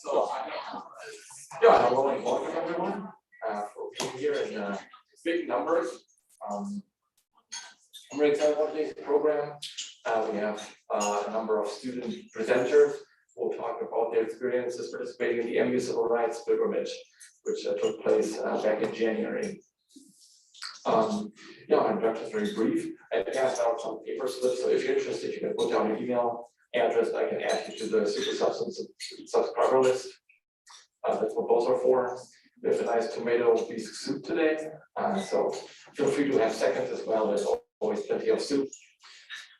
So, yeah, hello and welcome everyone for being here in big numbers. I'm really excited about today's program. We have a number of student presenters who will talk about their experiences participating in the MU Civil Rights Pilgrimage, which took place back in January. Yeah, my introduction is very brief. I passed out some paper slips, so if you're interested, you can put down your email address. I can add you to the super subscriber list. That's what those are for. We have a nice tomato beef soup today, so feel free to have seconds as well. There's always plenty of soup.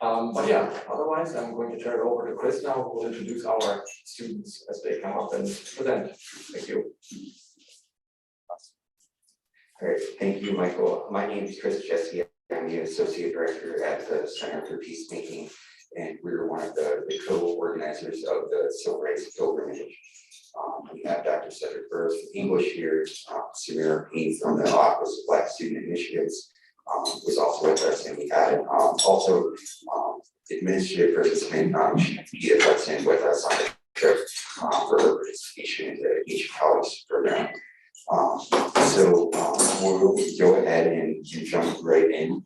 But yeah, otherwise, I'm going to turn it over to Chris now, who will introduce our students as they come up and present. Thank you. All right, thank you, Michael. My name is Jessie. I'm the Associate Director at the Center for Peacemaking, and we're one of the co-organizers of the Civil Rights Pilgrimage. We have Dr. Cedric Barros from English here, Serena Jamison from the Office of Black Student Initiatives was also with us, and we had also administrative participant Chief Hudson with us on the trip for her participation in the Asian Colleagues program. So we'll go ahead and jump right in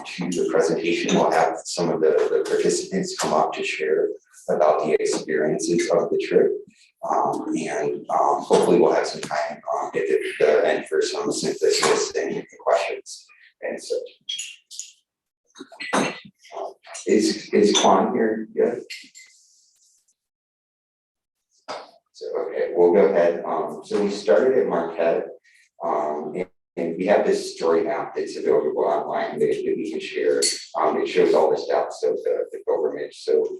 to the presentation. We'll have some of the participants come up to share about the experiences of the trip. And hopefully we'll have some time at the end for some synthesis and questions and such. Is Quan here yet? So, okay, we'll go ahead. So we started at Marquette, and we have this story map that's available online that we can share. It shows all the steps of the pilgrimage. So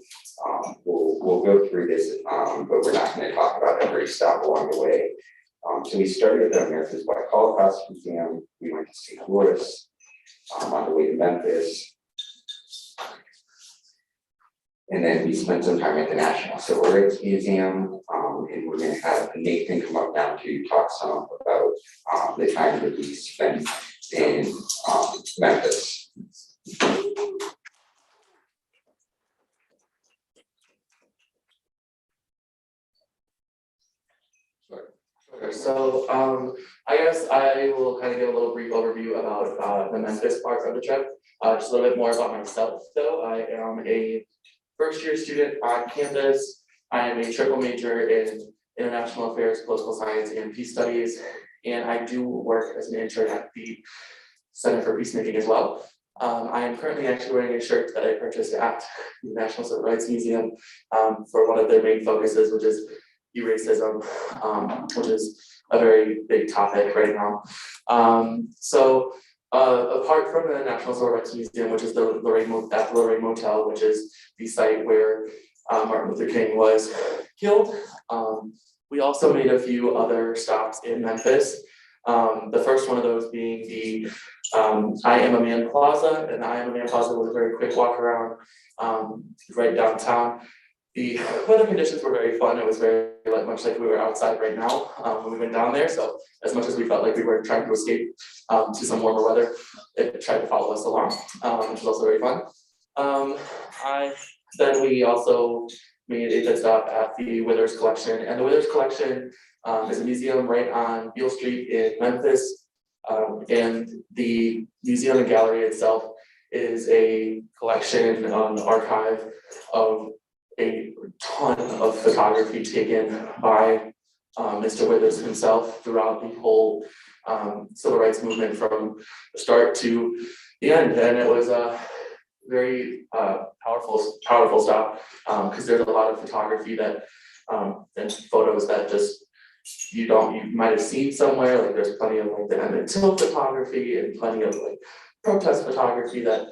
we'll go through this, but we're not going to talk about every stop along the way. So we started at the America's Black Holocaust Museum. We went to St. Louis on the way to Memphis. And then we spent some time at the National Civil Rights Museum, and we're going to have Nathan come up now to talk some about the time that we spent in Memphis. So I guess I will kind of give a little brief overview about the Memphis part of the trip. Just a little bit more about myself, though. I am a first-year student on campus. I am a triple major in international affairs, political science, and peace studies, and I do work as an intern at the Center for Peacemaking as well. I am currently actually wearing a shirt that I purchased at the National Civil Rights Museum for one of their main focuses, which is racism, which is a very big topic right now. Apart from the National Civil Rights Museum, which is the Lorraine Motel, which is the site where Martin Luther King was killed, we also made a few other stops in Memphis. The first one of those being the I Am a Man Plaza, and the I Am a Man Plaza was a very quick walk around right downtown. The weather conditions were very fun. It was very much like we were outside right now when we went down there. So as much as we felt like we were trying to escape to some warmer weather, it tried to follow us along, which was also very fun. Then we also made a pit stop at the Withers Collection, and the Withers Collection is a museum right on Beale Street in Memphis, and the museum and gallery itself is a collection, archive of a ton of photography taken by Mr. Withers himself throughout the whole civil rights movement from the start to the end, and it was a very powerful stop because there's a lot of photography that and photos that just you might have seen somewhere. Like there's plenty of like the Emmett Till photography and plenty of like protest photography that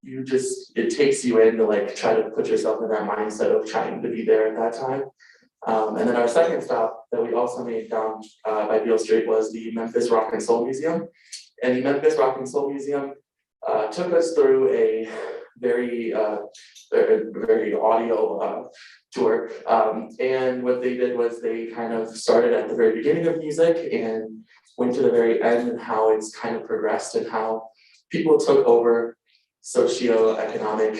it takes you in to like try to put yourself in that mindset of trying to be there at that time. And then our second stop that we also made down by Beale Street was the Memphis Rock and Soul Museum. And the Memphis Rock and Soul Museum took us through a very audio tour. And what they did was they kind of started at the very beginning of music and went to the very end, and how it's kind of progressed and how people took over socioeconomic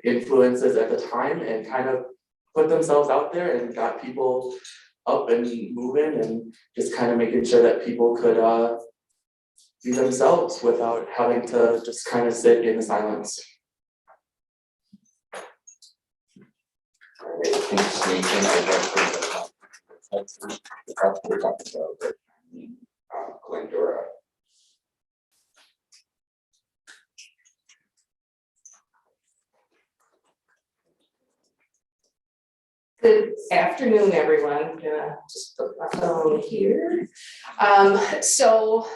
influences at the time and kind of put themselves out there and got people up and moving and just kind of making sure that people could be themselves without having to just kind of sit in the silence. All right, thanks, Nathan. I'd like to Glendora. Good afternoon, everyone. I'm gonna just put my phone here. So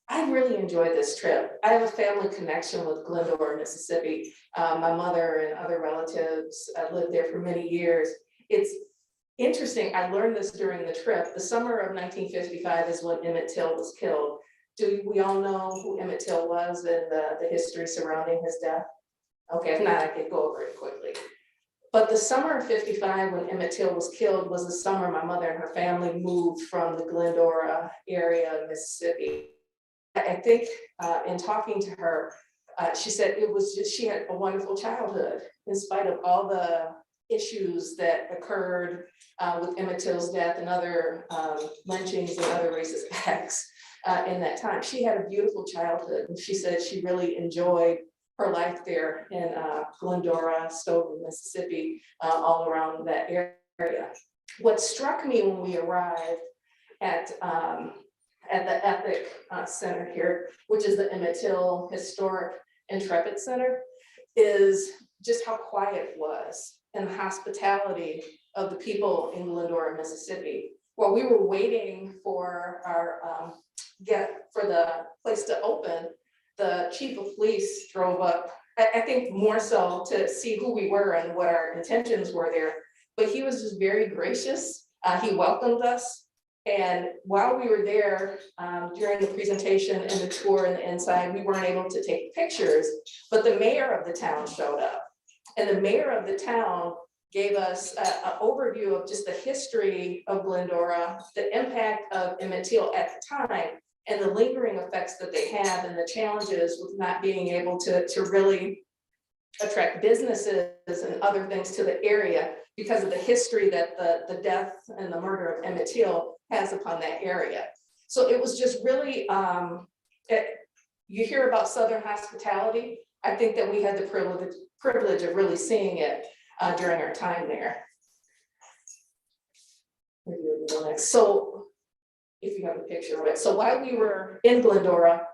I really enjoyed this trip. I have a family connection with Glendora, Mississippi. My mother and other relatives lived there for many years. It's interesting, I learned this during the trip. The summer of 1955 is when Emmett Till was killed. Do we all know who Emmett Till was and the history surrounding his death? Okay, if not, I could go over it quickly. But the summer of '55, when Emmett Till was killed, was the summer my mother and her family moved from the Glendora area of Mississippi. I think in talking to her, she said it was just, she had a wonderful childhood in spite of all the issues that occurred with Emmett Till's death and other lynchings and other racist acts in that time. She had a beautiful childhood, and she said she really enjoyed her life there in Glendora, Stoughton, Mississippi, all around that area. What struck me when we arrived at the Epic Center here, which is the Emmett Till Historic Intrepid Center, is just how quiet it was and the hospitality of the people in Glendora, Mississippi. While we were waiting for our for the place to open, the chief of police drove up, I think more so to see who we were and what our intentions were there. But he was just very gracious. He welcomed us. And while we were there, during the presentation and the tour and the inside, we weren't able to take pictures, but the mayor of the town showed up. And the mayor of the town gave us an overview of just the history of Glendora, the impact of Emmett Till at the time, and the lingering effects that they have and the challenges with not being able to really attract businesses and other things to the area because of the history that the death and the murder of Emmett Till has upon that area. So it was just really, you hear about Southern hospitality. I think that we had the privilege of really seeing it during our time there. So if you have a picture of it. So while we were in Glendora,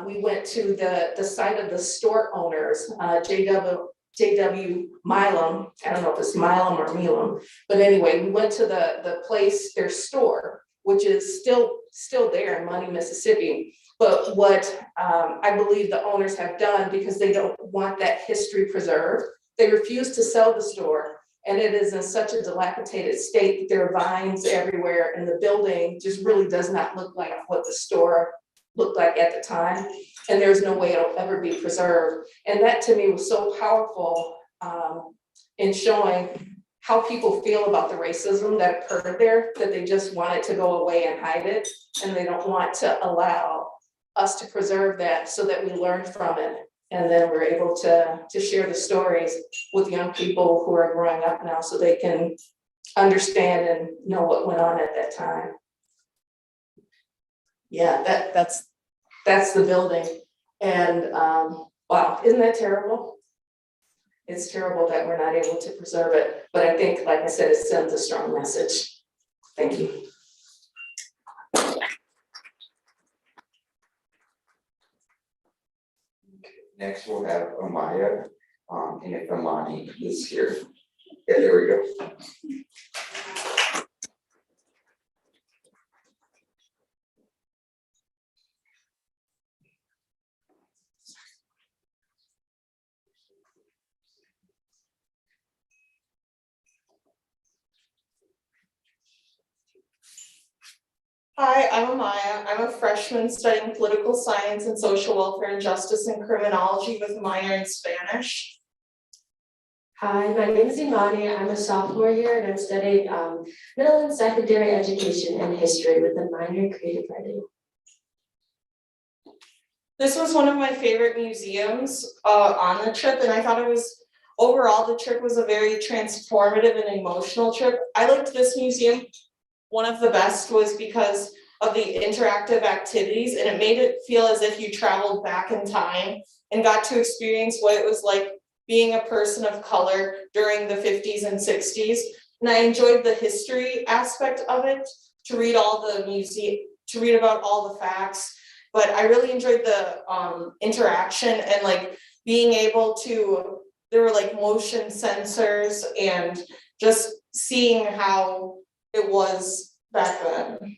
we went to the site of the store owners, J.W. Milam. I don't know if it's Milam or Milam, but anyway, we went to the place, their store, which is still there in Money, Mississippi. But what I believe the owners have done, because they don't want that history preserved, they refuse to sell the store. And it is in such a dilapidated state that there are vines everywhere, and the building just really does not look like what the store looked like at the time. And there's no way it'll ever be preserved. And that to me was so powerful in showing how people feel about the racism that occurred there, that they just want it to go away and hide it. And they don't want to allow us to preserve that so that we learn from it. And then we're able to share the stories with young people who are growing up now so they can understand and know what went on at that time. Yeah, that's the building. And wow, isn't that terrible? It's terrible that we're not able to preserve it. But I think, like I said, it sends a strong message. Thank you. Next, we'll have Amaya, and if Amani is here. Yeah, there we go. Hi, I'm Amaya. I'm a freshman studying political science and social welfare and justice and criminology with a minor in Spanish. Hi, my name is Imani. I'm a sophomore here and I'm studying middle and secondary education and history with a minor in creative writing. This was one of my favorite museums on the trip, and I thought it was, overall, the trip was a very transformative and emotional trip. I liked this museum one of the best was because of the interactive activities, and it made it feel as if you traveled back in time and got to experience what it was like being a person of color during the 50s and 60s. And I enjoyed the history aspect of it, to read about all the facts. But I really enjoyed the interaction and like being able to, there were like motion sensors and just seeing how it was back then.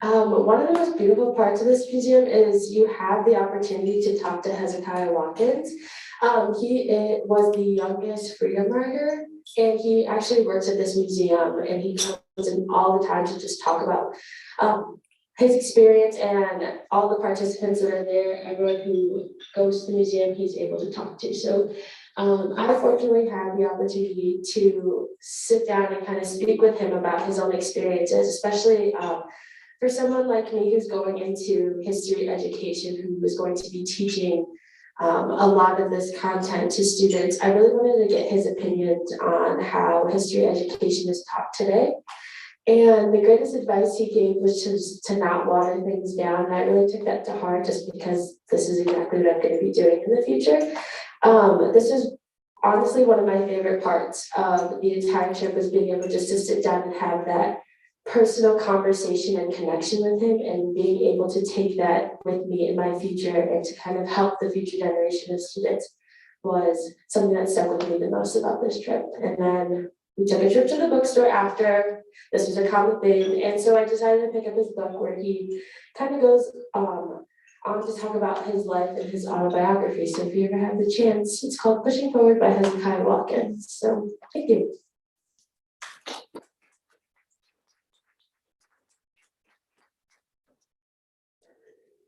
One of the most beautiful parts of this museum is you have the opportunity to talk to Hezekiah Watkins. He was the youngest freedom rider, and he actually works at this museum, and he comes in all the time to just talk about his experience, and all the participants that are there, everyone who goes to the museum, he's able to talk to. So I fortunately had the opportunity to sit down and kind of speak with him about his own experiences, especially for someone like me who's going into history education, who is going to be teaching a lot of this content to students. I really wanted to get his opinions on how history education is taught today. And the greatest advice he gave was just to not water things down. And I really took that to heart, just because this is exactly what I'm going to be doing in the future. This is honestly one of my favorite parts of the entire trip, was being able just to sit down and have that personal conversation and connection with him, and being able to take that with me in my future and to kind of help the future generation of students was something that stuck with me the most about this trip. And then we took a trip to the bookstore after. This was a common thing, and so I decided to pick up his book, where he kind of goes on to talk about his life and his autobiography. So if you ever have the chance, it's called Pushing Forward by Hezekiah Watkins. So thank you.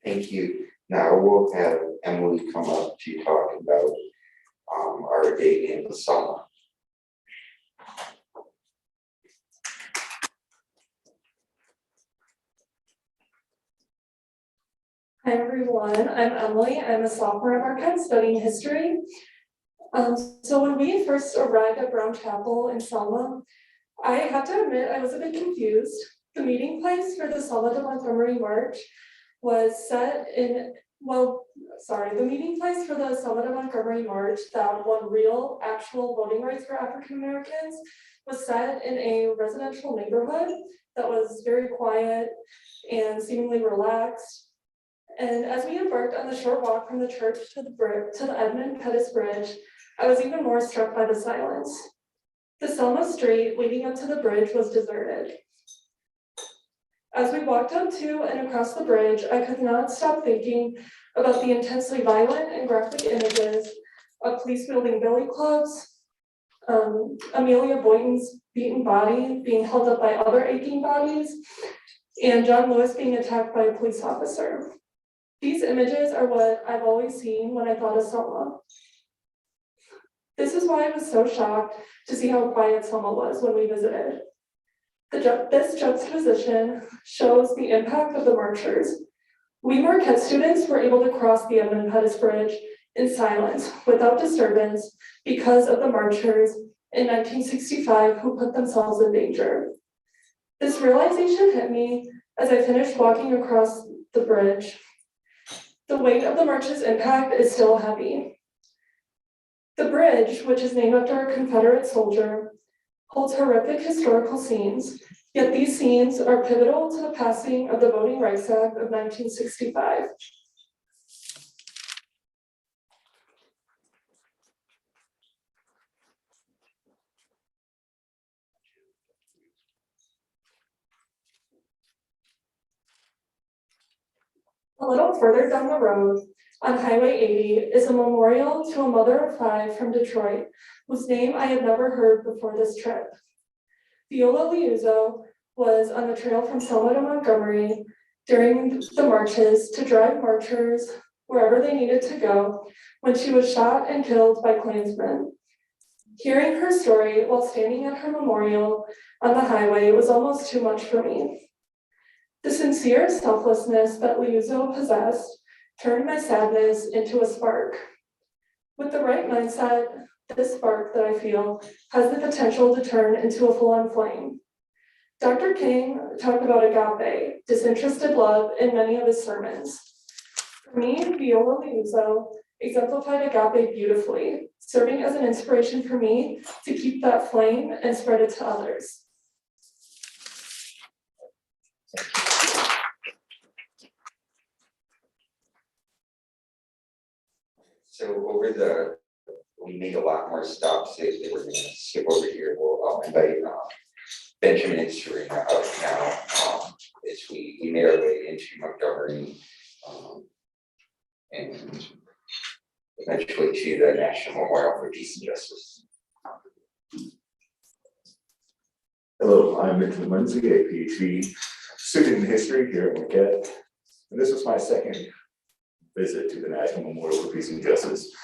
Thank you. Now we'll have Emily come up to talk about our day in Selma. Hi everyone, I'm Emily. I'm a sophomore at Marquette studying history. So when we first arrived at Brown Chapel in Selma, I have to admit I was a bit confused. The meeting place for the Selma to Montgomery March was set in, the meeting place for the Selma to Montgomery March that won real, actual voting rights for African Americans was set in a residential neighborhood that was very quiet and seemingly relaxed. And as we embarked on the short walk from the church to the Edmund Pettus Bridge, I was even more struck by the silence. The Selma Street leading up to the bridge was deserted. As we walked up to and across the bridge, I could not stop thinking about the intensely violent and graphic images of police wielding billy clubs, Amelia Boynton's beaten body being held up by other aching bodies, and John Lewis being attacked by a police officer. These images are what I've always seen when I thought of Selma. This is why I was so shocked to see how quiet Selma was when we visited. This juxtaposition shows the impact of the marchers. We Marquette students were able to cross the Edmund Pettus Bridge in silence, without disturbance, because of the marchers in 1965 who put themselves in danger. This realization hit me as I finished walking across the bridge. The weight of the march's impact is still heavy. The bridge, which is named after a Confederate soldier, holds horrific historical scenes, yet these scenes are pivotal to the passing of the Voting Rights Act of 1965. A little further down the road, on Highway 80, is a memorial to a mother of 5 from Detroit, whose name I had never heard before this trip. Viola Liuzzo was on the trail from Selma to Montgomery during the marches to drive marchers wherever they needed to go when she was shot and killed by Klansmen. Hearing her story while standing at her memorial on the highway was almost too much for me. The sincere selflessness that Liuzzo possessed turned my sadness into a spark. With the right mindset, this spark that I feel has the potential to turn into a full-on flame. Dr. King talked about agape, disinterested love, in many of his sermons. For me, Viola Liuzzo exemplified agape beautifully, serving as an inspiration for me to keep that flame and spread it to others. So we made a lot more stops. If we're gonna skip over here, we'll invite Benjamin and Serena up now, as we made our way into Montgomery, and eventually to the National Memorial for Peace and Justice. Hello, I'm Benjamin Lindsay, a PhD student in history here at Marquette. And this was my second visit to the National Memorial for Peace and Justice.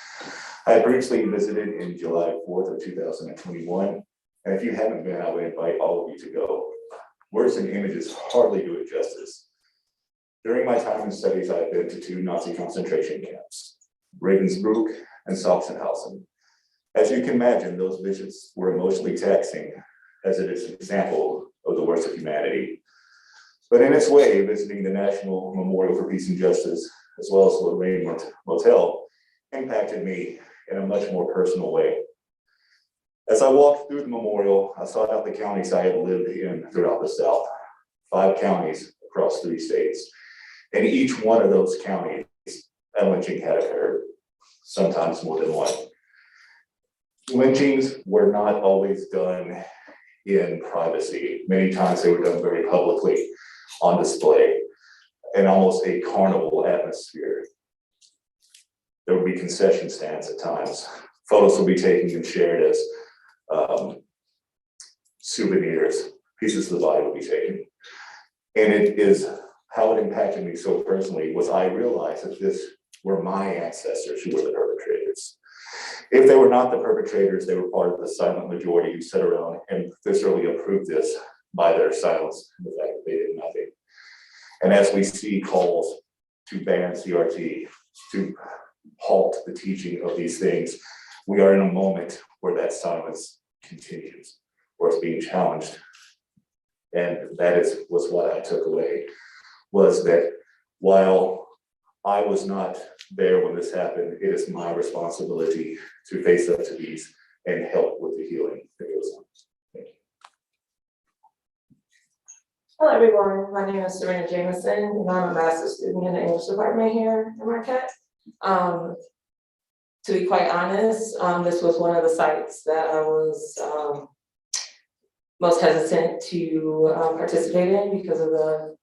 I had previously visited in July 4th of 2021. And if you haven't been, I would invite all of you to go. Words and images hardly do it justice. During my time in studies, I've been to 2 Nazi concentration camps, Regensburg and Sachsenhausen. As you can imagine, those visits were emotionally taxing, as it is an example of the worst of humanity. But in its way, visiting the National Memorial for Peace and Justice, as well as the Lorraine Motel, impacted me in a much more personal way. As I walked through the memorial, I sought out the counties I had lived in throughout the South, 5 counties across 3 states. In each one of those counties, a lynching had occurred, sometimes more than one. Lynchings were not always done in privacy. Many times they were done very publicly, on display, in almost a carnival atmosphere. There would be concession stands at times. Photos would be taken and shared as souvenirs. Pieces of the body would be taken. And it is how it impacted me so personally was I realized that this were my ancestors who were the perpetrators. If they were not the perpetrators, they were part of the silent majority who sat around and viscerally approved this by their silence and the fact that they did nothing. And as we see calls to ban CRT, to halt the teaching of these things, we are in a moment where that silence continues, or it's being challenged. And that was what I took away, was that while I was not there when this happened, it is my responsibility to face up to these and help with the healing that goes on. Thank you. Hello, everyone. My name is Serena Jamison, and I'm a master's student in the English department here at Marquette. To be quite honest, this was one of the sites that I was most hesitant to participate in because of the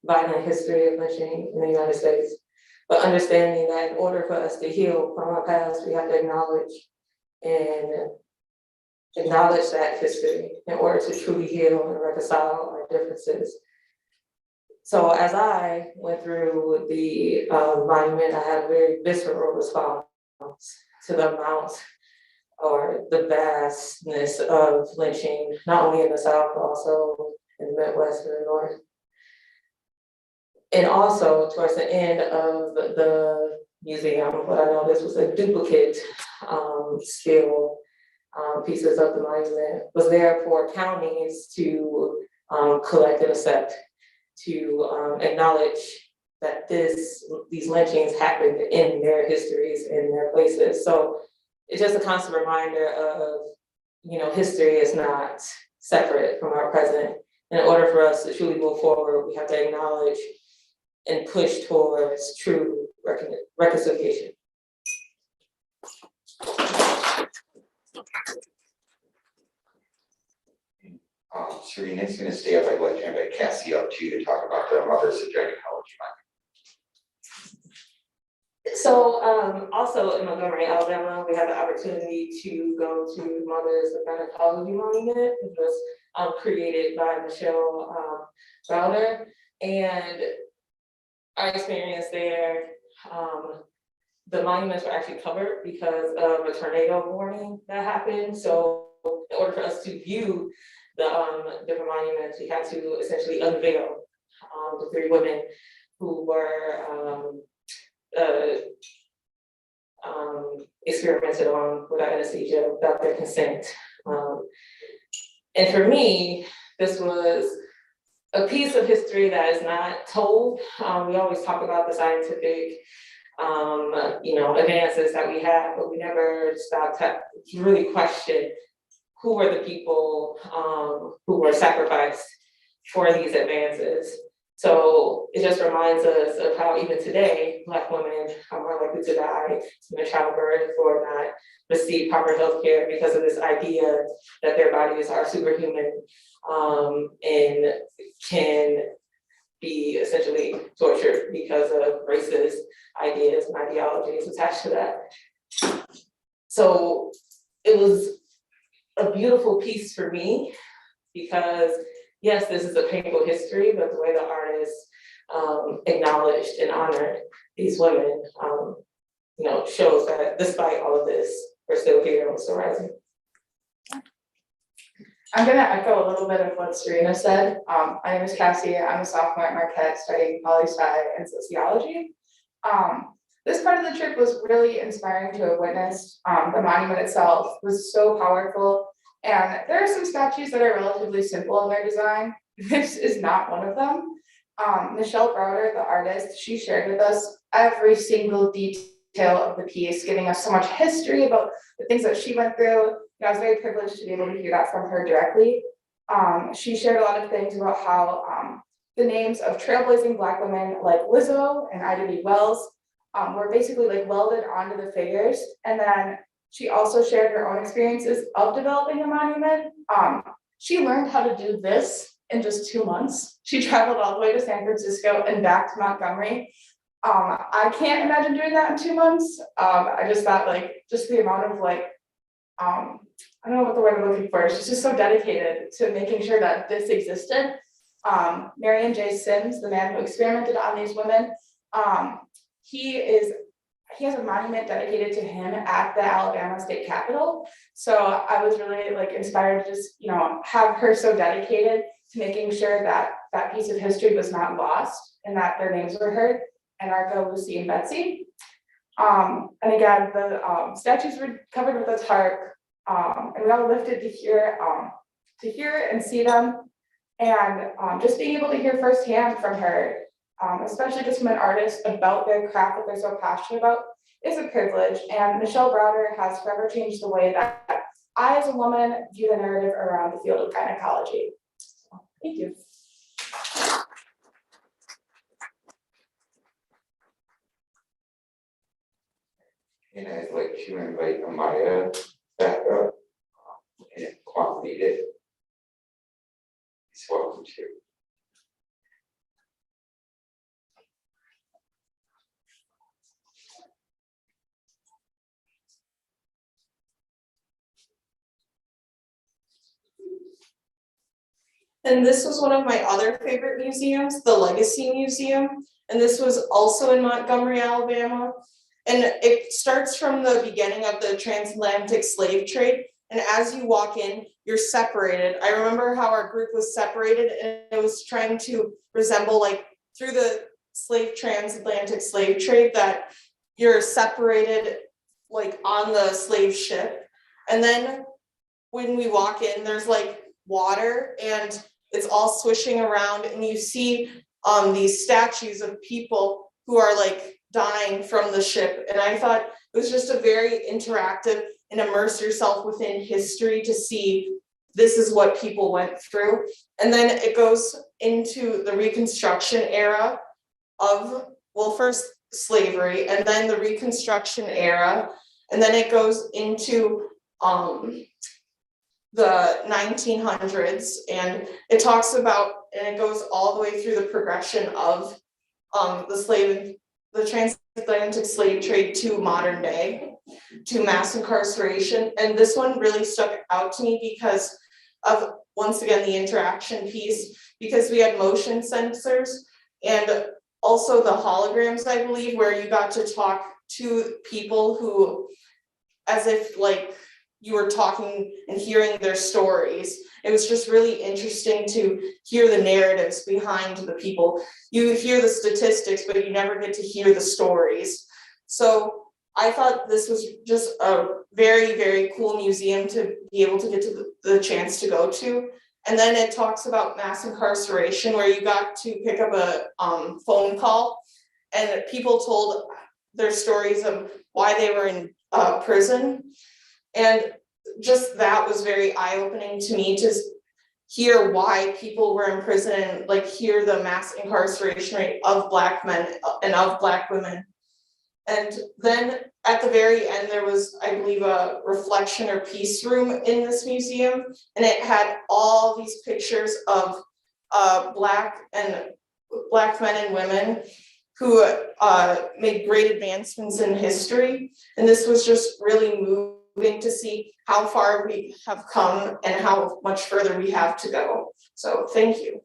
violent history of lynching in the United States. But understanding that in order for us to heal from our past, we have to acknowledge that history in order to truly heal and reconcile our differences. So as I went through the monument, I had a very visceral response to the amount or the vastness of lynching, not only in the South, but also in the Midwest and the North. And also towards the end of the museum, but I know this was a duplicate scale pieces of the monument, was there for counties to collect and accept, to acknowledge that these lynchings happened in their histories, in their places. So it's just a constant reminder of, history is not separate from our present. In order for us to truly move forward, we have to acknowledge and push towards true reconciliation. Serena's going to stay up. I'd like to invite Cassie up too to talk about the Mother's Subject College Monument. So also in Montgomery, Alabama, we had the opportunity to go to Mother's Gynecology Monument, which was created by Michelle Browder. And our experience there, the monuments were actually covered because of a tornado warning that happened. So in order for us to view the different monuments, we had to essentially unveil the 3 women who were experimented on without anesthesia, without their consent. And for me, this was a piece of history that is not told. We always talk about the scientific, advances that we have, but we never stop to really question who were the people who were sacrificed for these advances. So it just reminds us of how even today, Black women are more likely to die in childbirth or not receive proper health care because of this idea that their bodies are superhuman and can be essentially tortured because of racist ideas and ideologies attached to that. So it was a beautiful piece for me because yes, this is a painful history, but the way the artist acknowledged and honored these women, shows that despite all of this, we're still here and we're still rising. I'm gonna echo a little bit of what Serena said. My name is Cassie. I'm a sophomore at Marquette studying poli-sci and sociology. This part of the trip was really inspiring to have witnessed. The monument itself was so powerful. And there are some statues that are relatively simple in their design. This is not one of them. Michelle Browder, the artist, she shared with us every single detail of the piece, giving us so much history about the things that she went through. I was very privileged to be able to hear that from her directly. She shared a lot of things about how the names of trailblazing Black women like Lizzo and Ida B. Wells were basically like welded onto the figures. And then she also shared her own experiences of developing a monument. She learned how to do this in just 2 months. She traveled all the way to San Francisco and back to Montgomery. I can't imagine doing that in 2 months. I just thought just the amount of I don't know what the word I'm looking for. She's just so dedicated to making sure that this existed. Marion J. Sims, the man who experimented on these women, he has a monument dedicated to him at the Alabama State Capitol. So I was really inspired to just, have her so dedicated to making sure that that piece of history was not lost and that their names were heard, and Arco, Lucy, and Betsy. And again, the statues were covered with a tarp, and we all lifted to hear and see them, and just being able to hear firsthand from her, especially just from an artist about their craft that they're so passionate about, is a privilege. And Michelle Browder has forever changed the way that I, as a woman, view the narrative around the field of gynecology. So, thank you. And I'd like to invite Amaya back up and Kwame lead it. He's welcome to. And this was one of my other favorite museums, the Legacy Museum. And this was also in Montgomery, Alabama. And it starts from the beginning of the transatlantic slave trade. And as you walk in, you're separated. I remember how our group was separated, and it was trying to resemble through the transatlantic slave trade, that you're separated on the slave ship. And then when we walk in, there's water and it's all swishing around, and you see these statues of people who are dying from the ship. And I thought it was just a very interactive and immerse yourself within history to see this is what people went through. And then it goes into the Reconstruction era of, first slavery, and then the Reconstruction era, and then it goes into the 1900s, and it talks about, and it goes all the way through the progression of the transatlantic slave trade to modern day, to mass incarceration. And this one really stuck out to me because of, once again, the interaction piece, because we had motion sensors and also the holograms, I believe, where you got to talk to people who, as if you were talking and hearing their stories. It was just really interesting to hear the narratives behind the people. You hear the statistics, but you never get to hear the stories. So I thought this was just a very, very cool museum to be able to get to the chance to go to. And then it talks about mass incarceration, where you got to pick up a phone call and people told their stories of why they were in prison. And just that was very eye-opening to me to hear why people were in prison and like hear the mass incarceration rate of Black men and of Black women. And then at the very end, there was, I believe, a reflection or peace room in this museum, and it had all these pictures of Black men and women who made great advancements in history. And this was just really moving to see how far we have come and how much further we have to go. So thank you.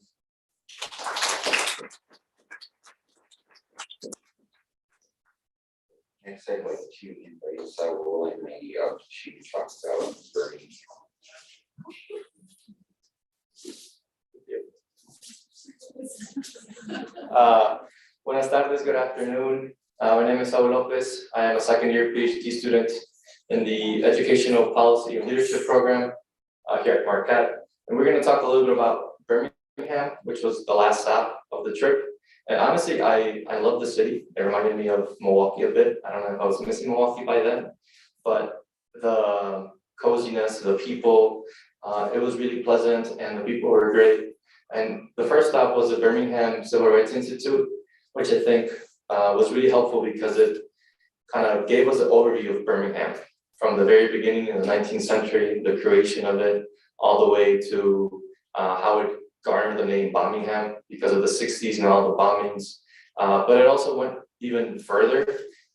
Next, I'd like to invite Saul and Maggie up to talk about Birmingham. Buenas tardes, good afternoon. My name is Saul Lopez. I am a second-year PhD student in the Educational Policy and Leadership program here at Marquette. And we're going to talk a little bit about Birmingham, which was the last stop of the trip. And honestly, I love the city. It reminded me of Milwaukee a bit. I don't know if I was missing Milwaukee by then, but the coziness, the people, it was really pleasant and the people were great. And the first stop was the Birmingham Civil Rights Institute, which I think was really helpful because it kind of gave us an overview of Birmingham from the very beginning in the 19th century, the creation of it, all the way to how it garnered the name Birmingham because of the 60s and all the bombings. But it also went even further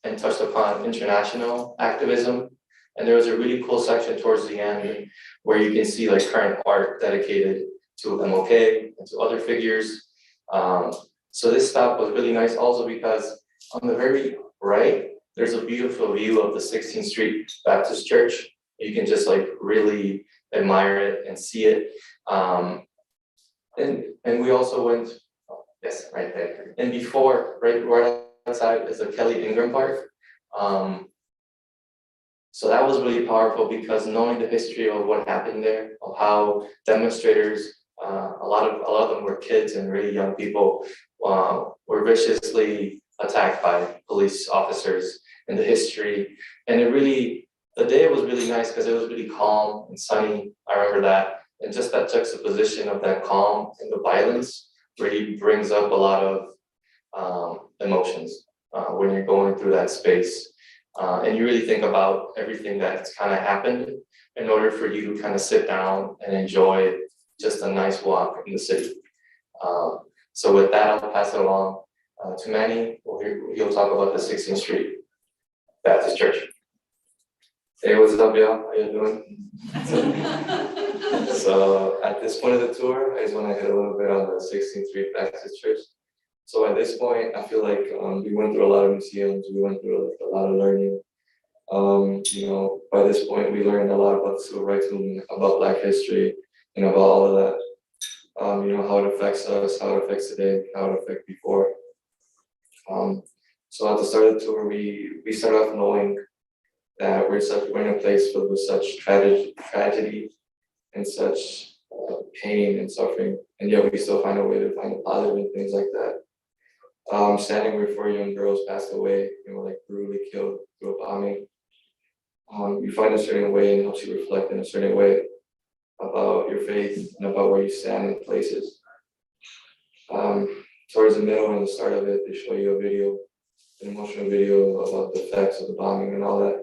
and touched upon international activism. And there was a really cool section towards the end where you can see like current art dedicated to MLK and to other figures. So this stop was really nice also because on the very right, there's a beautiful view of the 16th Street Baptist Church. You can just like really admire it and see it. And we also went, yes, right there. And before, right outside is the Kelly Ingram Park. So that was really powerful because knowing the history of what happened there, of how demonstrators, a lot of them were kids and really young people, were viciously attacked by police officers in the history. And the day was really nice because it was really calm and sunny. I remember that. And just that juxtaposition of that calm and the violence really brings up a lot of emotions when you're going through that space. And you really think about everything that's kind of happened in order for you to kind of sit down and enjoy just a nice walk in the city. So with that, I'll pass it along to Manny. He'll talk about the 16th Street Baptist Church. Hey, what's up, y'all? How you doing? So at this point of the tour, I just want to hit a little bit on the 16th Street Baptist Church. So at this point, I feel like we went through a lot of museums, we went through a lot of learning. By this point, we learned a lot about the civil rights movement, about Black history, and about all of that. How it affects us, how it affects today, how it affects before. So at the start of the tour, we start off knowing that we're in a place filled with such tragedy and such pain and suffering, and yet we still find a way to find the positive and things like that. Standing where 4 young girls passed away, like brutally killed through a bombing. You find a certain way and helps you reflect in a certain way about your faith and about where you stand in places. Towards the middle and the start of it, they show you an emotional video about the effects of the bombing and all that.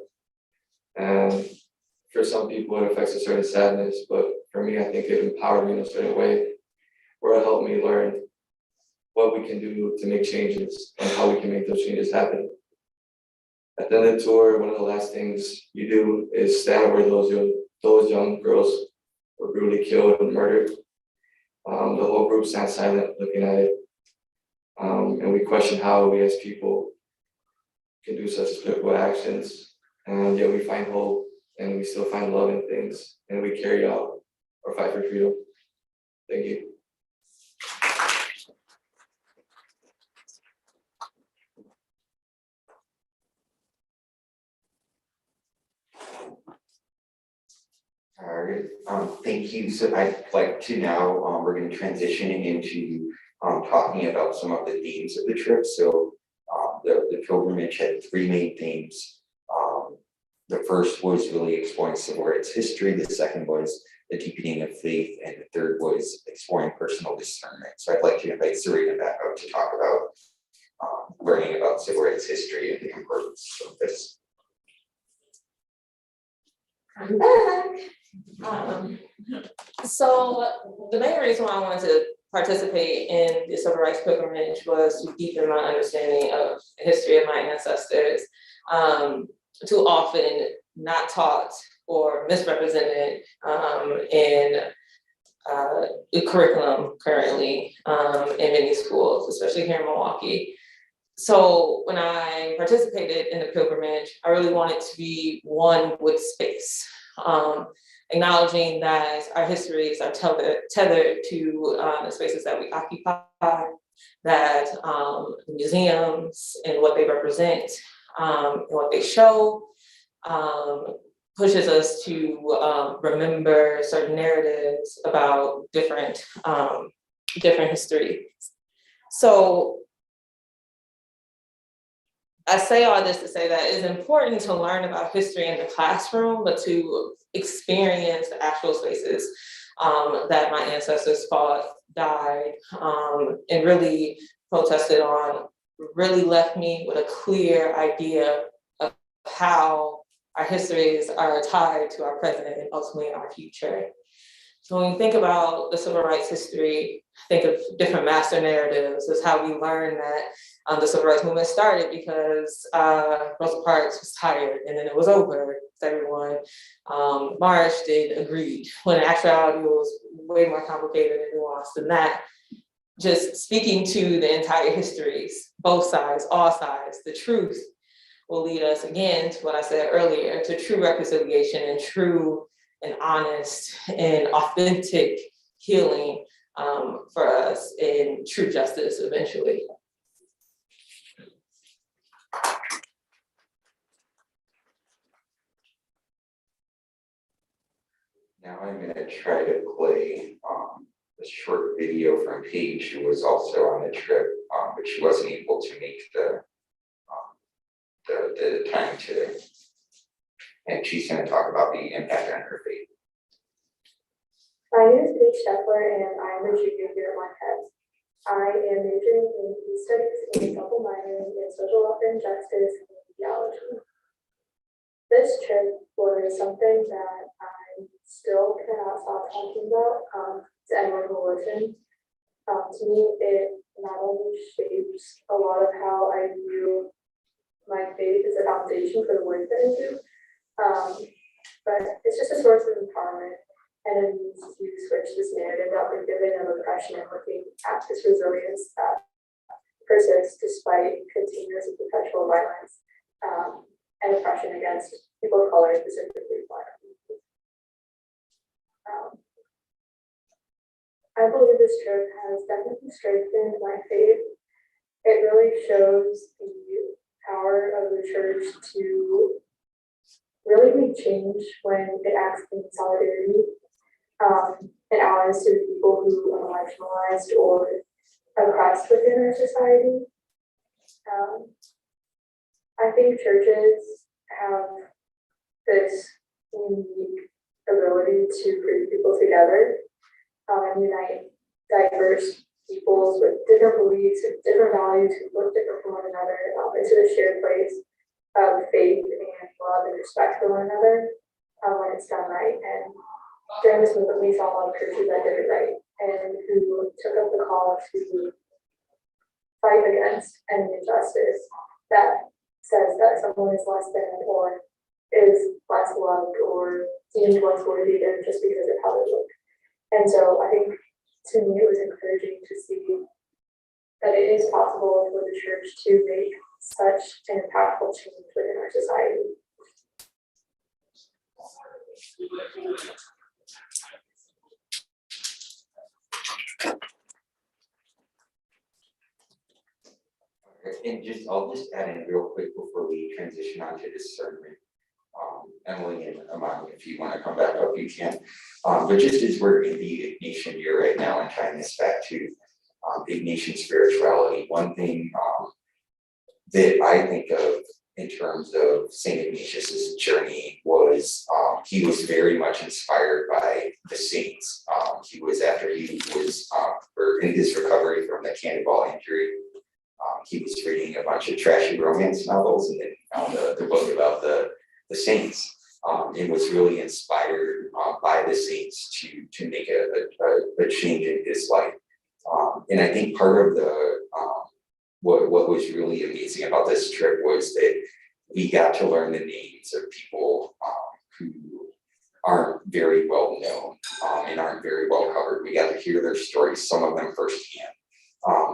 And for some people, it affects a certain sadness, but for me, I think it empowered me in a certain way where it helped me learn what we can do to make changes and how we can make those changes happen. At the end of the tour, one of the last things you do is stand where those young girls were brutally killed and murdered. The whole group stands silent looking at it. And we question how we as people can do such political actions. And yet we find hope and we still find love in things and we carry out our fight for freedom. Thank you. All right, thank you. So I'd like to now, we're gonna transition into, talking about some of the themes of the trip. So, the pilgrimage had three main themes. The first was really exploring civil rights history, the second was the deepening of faith, and the third was exploring personal discernment. So I'd like to invite Serena back up to talk about, learning about civil rights history and the importance of this. I'm back. So the main reason why I wanted to participate in the civil rights pilgrimage was to deepen my understanding of the history of my ancestors. Too often not taught or misrepresented in the curriculum currently in many schools, especially here in Milwaukee. So when I participated in the pilgrimage, I really wanted to be one with space, acknowledging that our histories are tethered to the spaces that we occupy, that the museums and what they represent and what they show pushes us to remember certain narratives about different histories. So I say all this to say that it's important to learn about history in the classroom, but to experience the actual spaces that my ancestors fought, died, and really protested on, really left me with a clear idea of how our histories are tied to our present and ultimately our future. So when you think about the civil rights history, think of different master narratives. Is how we learn that the civil rights movement started because Rosa Parks was tired and then it was over. Everyone marched and agreed. When in actuality it was way more complicated and nuanced than that. Just speaking to the entire histories, both sides, all sides, the truth will lead us again to what I said earlier, to true reconciliation and true and honest and authentic healing for us and true justice eventually. Now I'm gonna try to play a short video from Paige, who was also on the trip, but she wasn't able to make the time to, and she's gonna talk about the impact on her faith. My name is Paige Scheffler and I am a junior here at Marquette. I am majoring in peace studies and double minoring in social welfare and justice and theology. This trip was something that I still cannot stop talking about to anyone who will listen. To me, it not only shapes a lot of how I view my faith as a foundation for the work that I do, but it's just a source of empowerment and a means to switch this narrative that we're given of oppression and looking at this resilience that persists despite continuous and perpetual violence and oppression against people of color, specifically Black people. I believe this trip has definitely strengthened my faith. It really shows the power of the church to really make change when it acts in solidarity and allies to the people who are marginalized or oppressed within our society. I think churches have this unique ability to bring people together and unite diverse peoples with different beliefs and different values who look different from one another into a shared place of faith and love and respect for one another when it's done right. And during this movement, we saw a lot of churches that did it right and who took up the call to fight against any injustice that says that someone is less than or is less loved or deemed less worthy than just because of how they look. And so I think to me it was encouraging to see that it is possible for the church to make such an impactful change within our society. And I'll just add in real quick before we transition on to discernment. Emily and Amani, if you wanna come back up, you can. But just as we're in the Ignatian year right now and tying this back to Ignatian spirituality, one thing that I think of in terms of Saint Ignatius's journey was he was very much inspired by the saints. He was after he was or in his recovery from the cannonball injury. He was reading a bunch of trashy romance novels and then found the book about the saints. And was really inspired by the saints to make a change in his life. And I think part of the what was really amazing about this trip was that we got to learn the names of people who aren't very well known and aren't very well covered. We got to hear their stories, some of them firsthand.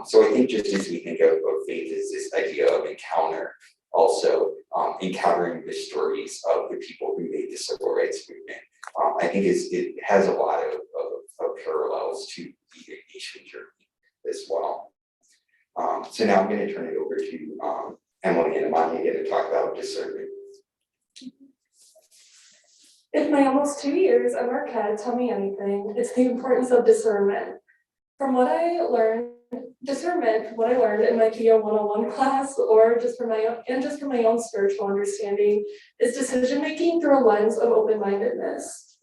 So I think just as we think of faith as this idea of encounter, also encountering the stories of the people who made the civil rights movement, I think it has a lot of parallels to the Ignatian journey as well. So now I'm going to turn it over to Emily and Amani again to talk about discernment. If my almost 2 years at Marquette taught me anything, it's the importance of discernment. From what I learned, discernment, from what I learned in my PO 101 class, or just from my own spiritual understanding, is decision-making through a lens of open-mindedness.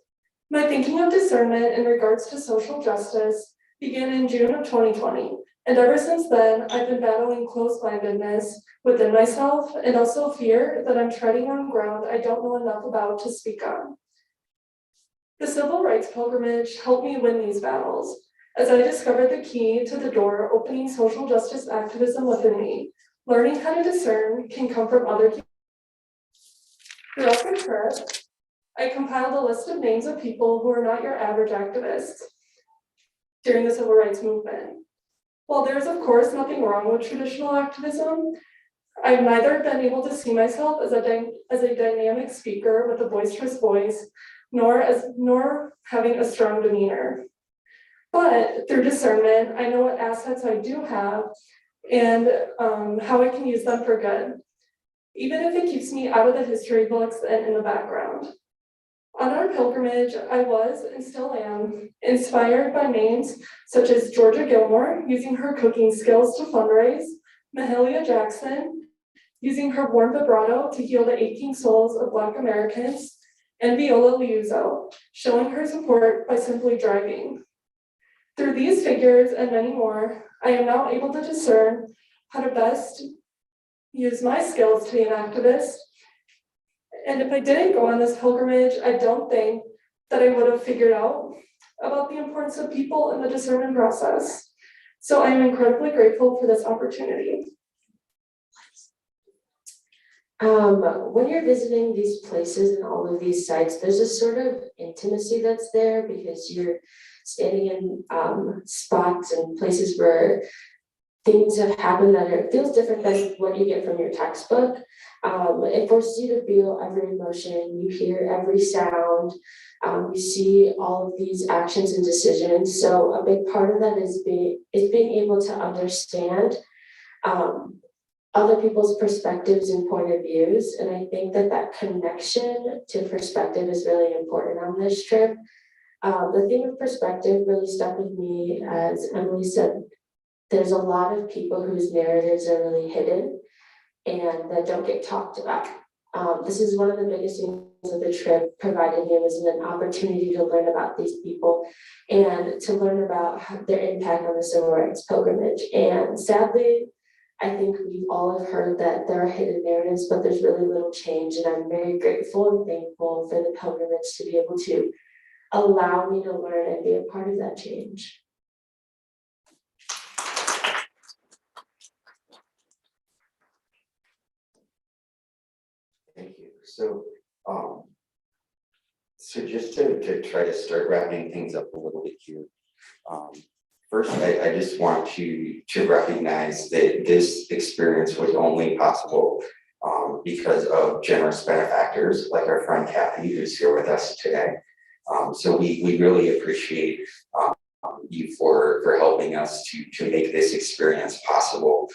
My thinking of discernment in regards to social justice began in June of 2020. And ever since then, I've been battling closed-mindedness within myself and also fear that I'm treading on ground I don't know enough about to speak on. The civil rights pilgrimage helped me win these battles as I discovered the key to the door opening social justice activism within me. Learning how to discern can come from other people. Throughout the trip, I compiled a list of names of people who are not your average activists during the civil rights movement. While there's of course nothing wrong with traditional activism, I've neither been able to see myself as a dynamic speaker with a boisterous voice, nor having a strong demeanor. But through discernment, I know what assets I do have and how I can use them for good, even if it keeps me out of the history books and in the background. On our pilgrimage, I was and still am inspired by names such as Georgia Gilmore, using her cooking skills to fundraise, Mahalia Jackson, using her warm vibrato to heal the aching souls of Black Americans, and Viola Liuzzo, showing her support by simply driving. Through these figures and many more, I am now able to discern how to best use my skills to be an activist. And if I didn't go on this pilgrimage, I don't think that I would have figured out about the importance of people in the discernment process. So I am incredibly grateful for this opportunity. When you're visiting these places and all of these sites, there's a sort of intimacy that's there because you're standing in spots and places where things have happened that it feels different than what you get from your textbook. It forces you to feel every emotion, you hear every sound, you see all of these actions and decisions. So a big part of that is being able to understand other people's perspectives and point of views. And I think that connection to perspective is really important on this trip. The theme of perspective really stuck with me, as Emily said. There's a lot of people whose narratives are really hidden and that don't get talked about. This is one of the biggest things that the trip provided me, was an opportunity to learn about these people and to learn about their impact on the civil rights pilgrimage. And sadly, I think we've all have heard that there are hidden narratives, but there's really little change. And I'm very grateful and thankful for the pilgrimage to be able to allow me to learn and be a part of that change. Thank you. So just to try to start wrapping things up a little bit here. First, I just want to recognize that this experience was only possible because of generous benefactors like our friend Kathy, who's here with us today. So we really appreciate you for helping us to make this experience possible.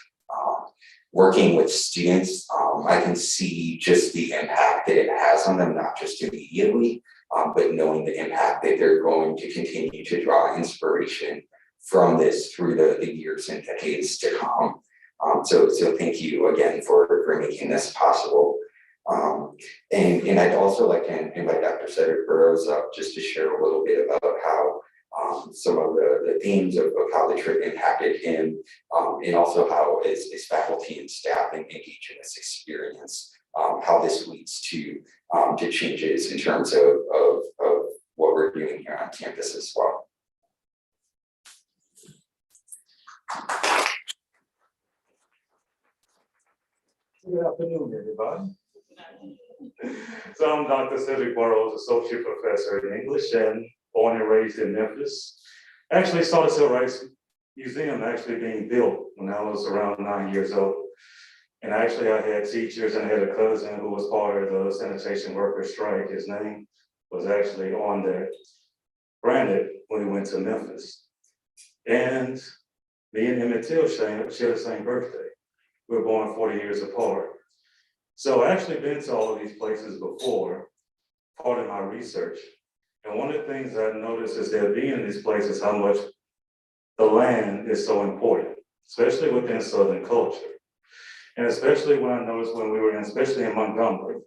working with students, I can see just the impact that it has on them, not just immediately, but knowing the impact that they're going to continue to draw inspiration from this through the years and decades to come. So thank you again for making this possible. And I'd also like to invite Dr. Cedric Barros up just to share a little bit about how some of the themes of how the trip impacted him, and also how as faculty and staff engage in this experience, how this leads to changes in terms of what we're doing here on campus as well. Good afternoon, everybody. So I'm Dr. Cedric Barros, Associate Professor in English and born and raised in Memphis. Actually saw the Civil Rights Museum actually being built when I was around 9 years old. And actually I had teachers and I had a cousin who was part of the sanitation worker strike. His name was actually on there, granted, when we went to Memphis. And me and Emmett Till share the same birthday. We were born 40 years apart. So I actually been to all of these places before, part of my research. And one of the things I noticed is that being in these places, how much the land is so important, especially within Southern culture. And especially when I noticed when we were especially in Montgomery.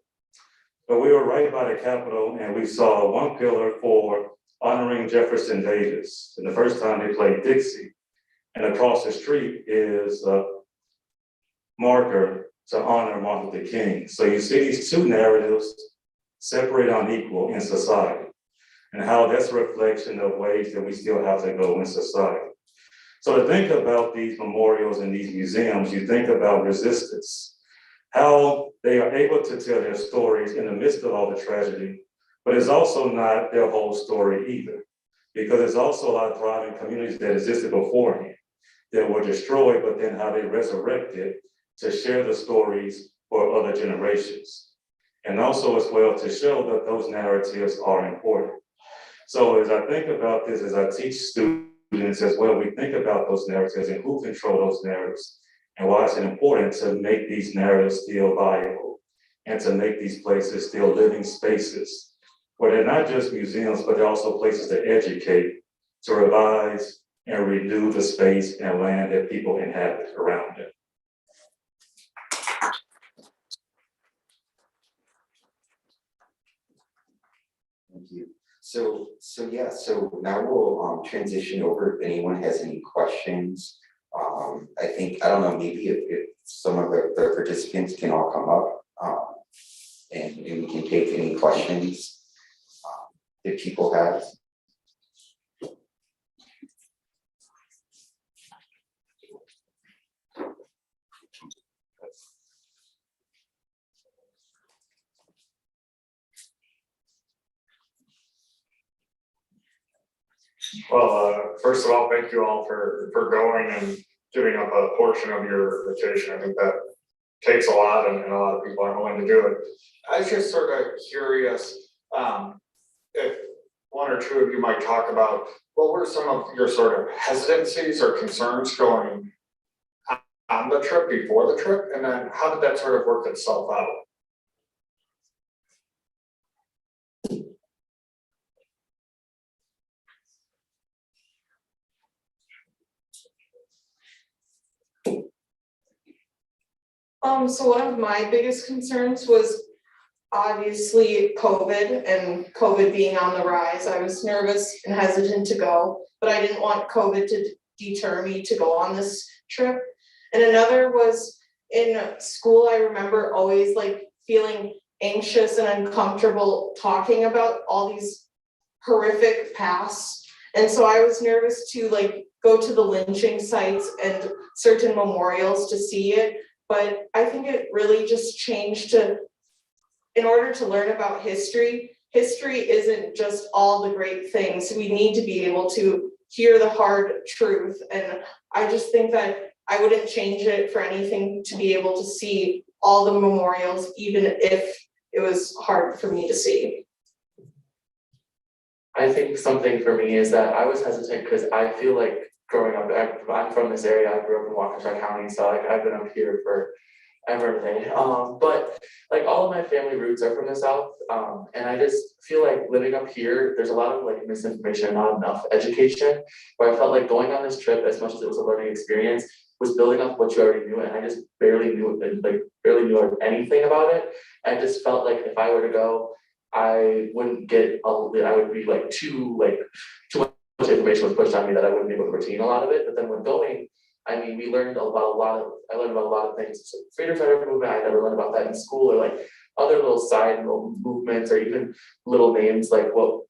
But we were right by the Capitol and we saw one pillar for honoring Jefferson Davis. And the first time they played Dixie. And across the street is a marker to honor Martin Luther King. So you see these two narratives separate unequal in society and how that's a reflection of ways that we still have to go in society. So to think about these memorials and these museums, you think about resistance, how they are able to tell their stories in the midst of all the tragedy, but it's also not their whole story either, because there's also a lot of thriving communities that existed beforehand that were destroyed, but then how they resurrected to share the stories for other generations. And also as well to show that those narratives are important. So as I think about this, as I teach students as well, we think about those narratives and who control those narratives and why it's important to make these narratives still viable and to make these places still living spaces where they're not just museums, but they're also places to educate, to revise and renew the space and land that people inhabit around them. Thank you. So now we'll transition over if anyone has any questions. I don't know, maybe if some of the participants can all come up and we can take any questions that people have. Well, first of all, thank you all for going and giving up a portion of your vacation. I think that takes a lot and a lot of people aren't willing to do it. I was just sort of curious if one or two of you might talk about what were some of your sort of hesitancies or concerns going on the trip before the trip, and then how did that sort of work itself out? So one of my biggest concerns was obviously COVID and COVID being on the rise. I was nervous and hesitant to go, but I didn't want COVID to deter me to go on this trip. And another was in school, I remember always like feeling anxious and uncomfortable talking about all these horrific pasts. And so I was nervous to like go to the lynching sites and certain memorials to see it. But I think it really just changed to, in order to learn about history, history isn't just all the great things. We need to be able to hear the hard truth. And I just think that I wouldn't change it for anything to be able to see all the memorials, even if it was hard for me to see. I think something for me is that I was hesitant because I feel like growing up, I'm from this area, I grew up in Waukesha County, so like I've been up here for everything. But like all of my family roots are from the South, and I just feel like living up here, there's a lot of like misinformation, not enough education. Where I felt like going on this trip, as much as it was a learning experience, was building up what you already knew, and I just barely knew anything about it. I just felt like if I were to go, I wouldn't get, I would be like too much information was pushed on me that I wouldn't be able to retain a lot of it. But then when going, I mean, I learned about a lot of things. So freedom fighter movement, I never learned about that in school, or like other little side little movements, or even little names like what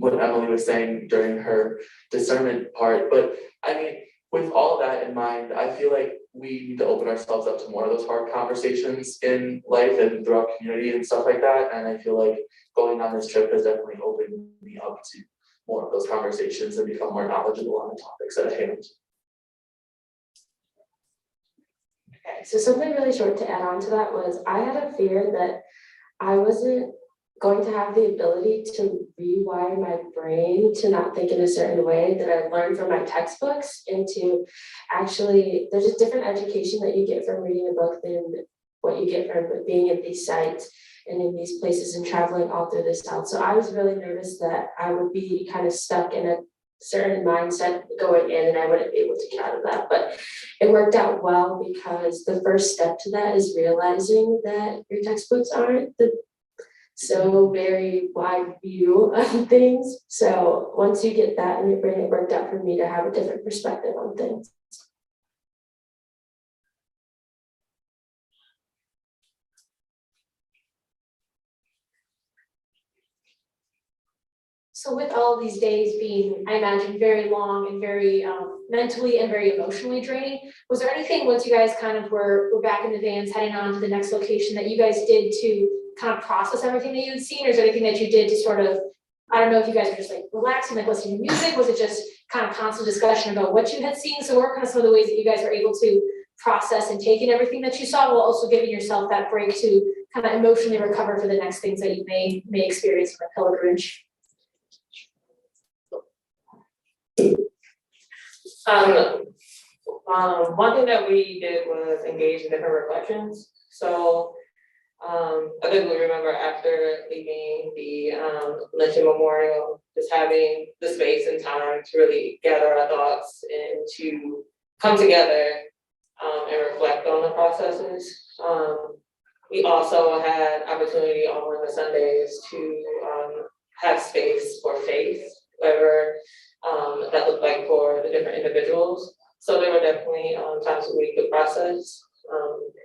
Emily was saying during her discernment part. But I mean, with all that in mind, I feel like we need to open ourselves up to more of those hard conversations in life and throughout community and stuff like that. And I feel like going on this trip has definitely opened me up to more of those conversations and become more knowledgeable on the topics at hand. Okay, so something really short to add on to that was I had a fear that I wasn't going to have the ability to rewire my brain to not think in a certain way that I learned from my textbooks into actually, there's a different education that you get from reading a book than what you get from being at these sites and in these places and traveling all through the South. So I was really nervous that I would be kind of stuck in a certain mindset going in and I wouldn't be able to get out of that. But it worked out well because the first step to that is realizing that your textbooks aren't the so very wide view of things. So once you get that in your brain, it worked out for me to have a different perspective on things. So with all of these days being, I imagine, very long and very mentally and very emotionally draining, was there anything once you guys kind of were back in the vans heading on to the next location that you guys did to kind of process everything that you had seen, or is there anything that you did to sort of, I don't know if you guys were just like relaxing, like listening to music, was it just kind of constant discussion about what you had seen? So what are kind of some of the ways that you guys were able to process and take in everything that you saw, while also giving yourself that break to kind of emotionally recover for the next things that you may experience on a pilgrimage? One thing that we did was engage in different reflections. So I vividly remember after leaving the Lynching Memorial, just having the space and time to really gather our thoughts and to come together and reflect on the processes. We also had opportunity on one of the Sundays to have space for faith, whatever that looked like for the different individuals. So there were definitely times where we could process.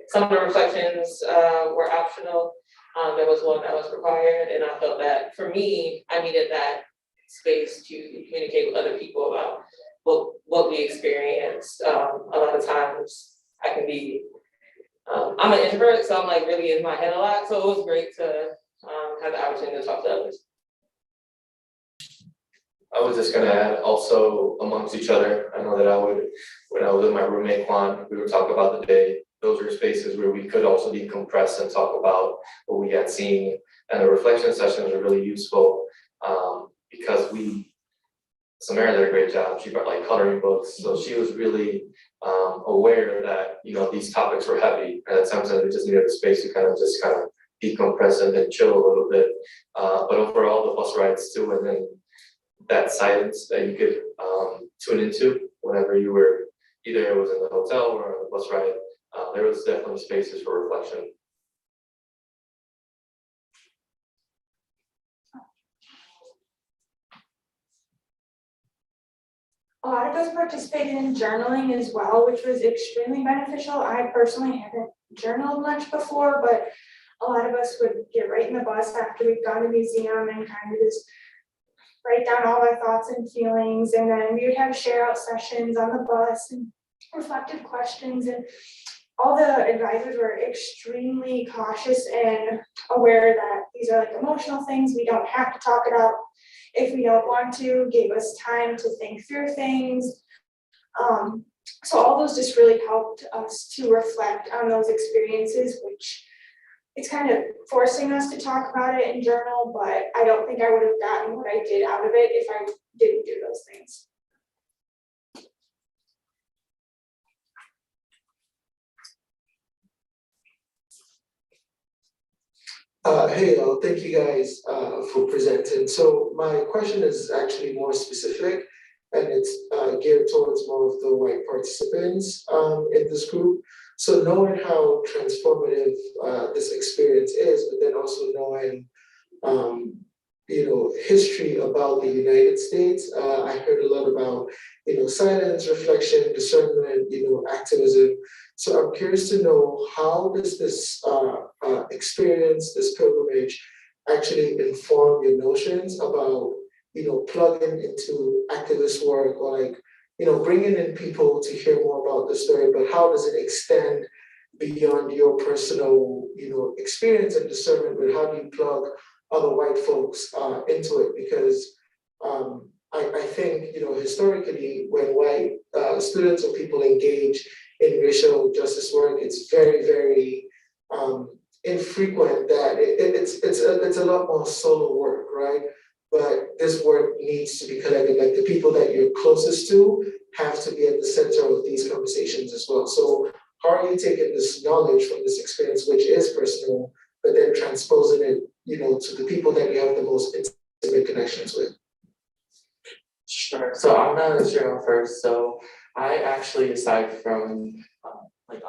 Some of the reflections were optional. There was one that was required, and I felt that for me, I needed that space to communicate with other people about what we experienced. A lot of times I can be, I'm an introvert, so I'm like really in my head a lot. So it was great to have the opportunity to talk to others. I was just gonna add also amongst each other, I know that when I was with my roommate Juan, we would talk about the day. Those were spaces where we could also decompress and talk about what we had seen. And the reflection sessions were really useful because Samara did a great job. She brought like coloring books. So she was really aware that, these topics were heavy. And at times we just needed a space to kind of decompress and then chill a little bit. But overall, the bus rides too, and then that silence that you could tune into whenever you were, either it was in the hotel or on the bus ride, there was definitely spaces for reflection. A lot of us participated in journaling as well, which was extremely beneficial. I personally haven't journaled much before, but a lot of us would get right in the bus after we'd gone to the museum and kind of just write down all our thoughts and feelings. And then we would have share out sessions on the bus and reflective questions. And all the advisors were extremely cautious and aware that these are like emotional things. We don't have to talk it out if we don't want to, gave us time to think through things. So all those just really helped us to reflect on those experiences, which it's kind of forcing us to talk about it and journal, but I don't think I would have gotten what I did out of it if I didn't do those things. Hey, thank you guys for presenting. So my question is actually more specific, and it's geared towards more of the white participants in this group. So knowing how transformative this experience is, but then also knowing history about the United States. I heard a lot about, silence, reflection, discernment, activism. So I'm curious to know, how does this experience, this pilgrimage, actually inform your notions about, plugging into activist work, or like, bringing in people to hear more about the story, but how does it extend beyond your personal, experience and discernment, but how do you plug other white folks into it? Because I think, historically, when white students or people engage in racial justice work, it's very, very infrequent that it's a lot more solo work, right? But this work needs to be collective. Like, the people that you're closest to have to be at the center of these conversations as well. So how are you taking this knowledge from this experience, which is personal, but then transposing it, to the people that you have the most intimate connections with? Sure, so I'm gonna share first. So I actually, aside from like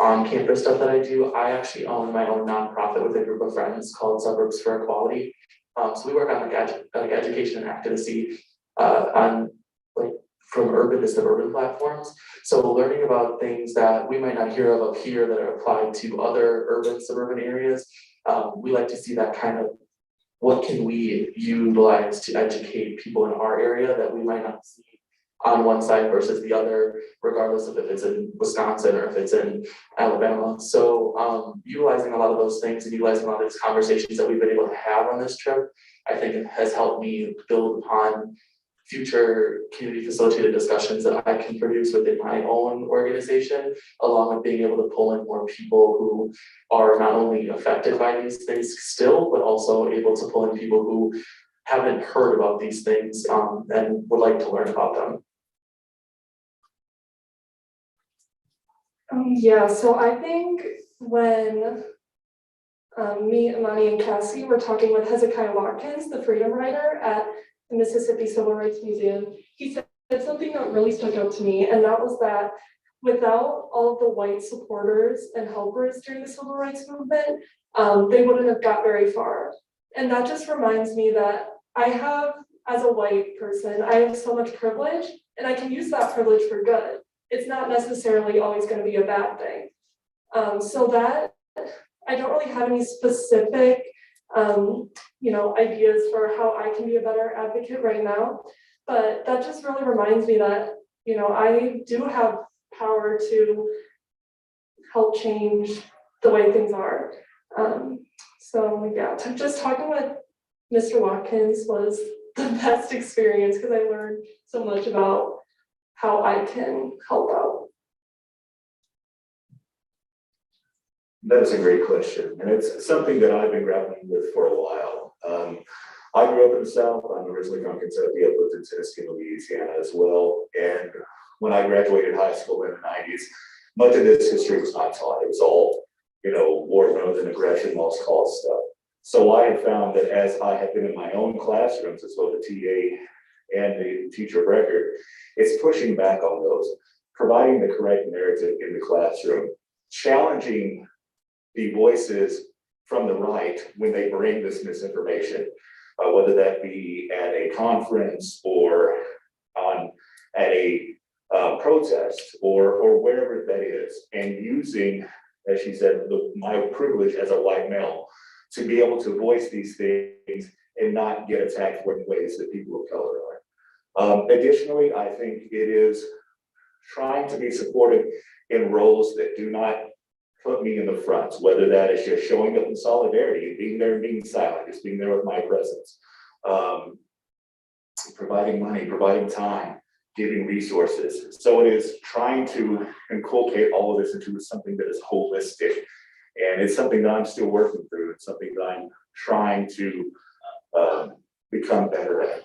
on campus stuff that I do, I actually own my own nonprofit with a group of friends called Suburbs for Equality. So we work on like education and advocacy on like from urban to suburban platforms. So learning about things that we might not hear of up here that are applied to other urban suburban areas. We like to see that kind of, what can we utilize to educate people in our area that we might not see on one side versus the other, regardless of if it's in Wisconsin or if it's in Alabama. So utilizing a lot of those things and utilizing a lot of these conversations that we've been able to have on this trip, I think it has helped me build upon future community facilitated discussions that I can produce within my own organization, along with being able to pull in more people who are not only affected by these things still, but also able to pull in people who haven't heard about these things and would like to learn about them. Yeah, so I think when me, Amani, and Cassie were talking with Hezekiah Watkins, the freedom rider at the Mississippi Civil Rights Museum, he said something that really stuck out to me, and that was that without all of the white supporters and helpers during the civil rights movement, they wouldn't have got very far. And that just reminds me that I have, as a white person, I have so much privilege, and I can use that privilege for good. It's not necessarily always going to be a bad thing. So that I don't really have any specific ideas for how I can be a better advocate right now, but that just really reminds me that, I do have power to help change the way things are. So yeah, just talking with Mr. Watkins was the best experience, because I learned so much about how I can help out. That's a great question, and it's something that I've been grappling with for a while. I grew up in the South. I'm originally from Kentucky. I lived in Tennessee, Louisiana as well. And when I graduated high school in the 90s, much of this history was not taught. It was all, war, northern aggression, lost cause stuff. So I have found that as I have been in my own classrooms, as well the TA and the teacher of record, it's pushing back on those, providing the correct narrative in the classroom, challenging the voices from the right when they bring this misinformation, whether that be at a conference or at a protest or wherever that is, and using, as she said, my privilege as a white male to be able to voice these things and not get attacked in ways that people of color are. Additionally, I think it is trying to be supportive in roles that do not put me in the front, whether that is just showing up in solidarity, being there and being silent, just being there with my presence, providing money, providing time, giving resources. So it is trying to inculcate all of this into something that is holistic. And it's something that I'm still working through. It's something that I'm trying to become better at.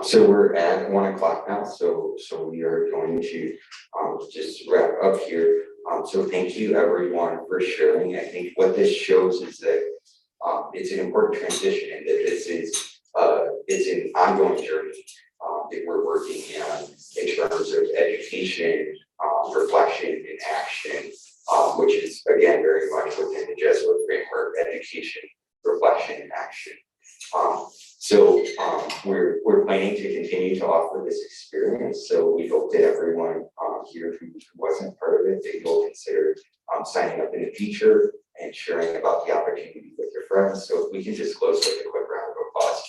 So we're at 1 o'clock now, so we are going to just wrap up here. So thank you everyone for sharing. I think what this shows is that it's an important transition and that this is it's an ongoing journey that we're working on in terms of education, reflection and action, which is again very much within the Jesuit framework: education, reflection and action. We're planning to continue to offer this experience. So we hope that everyone here who wasn't part of it, that you'll consider signing up in the future and sharing about the opportunity with your friends. So if we can just close with a quick round of applause.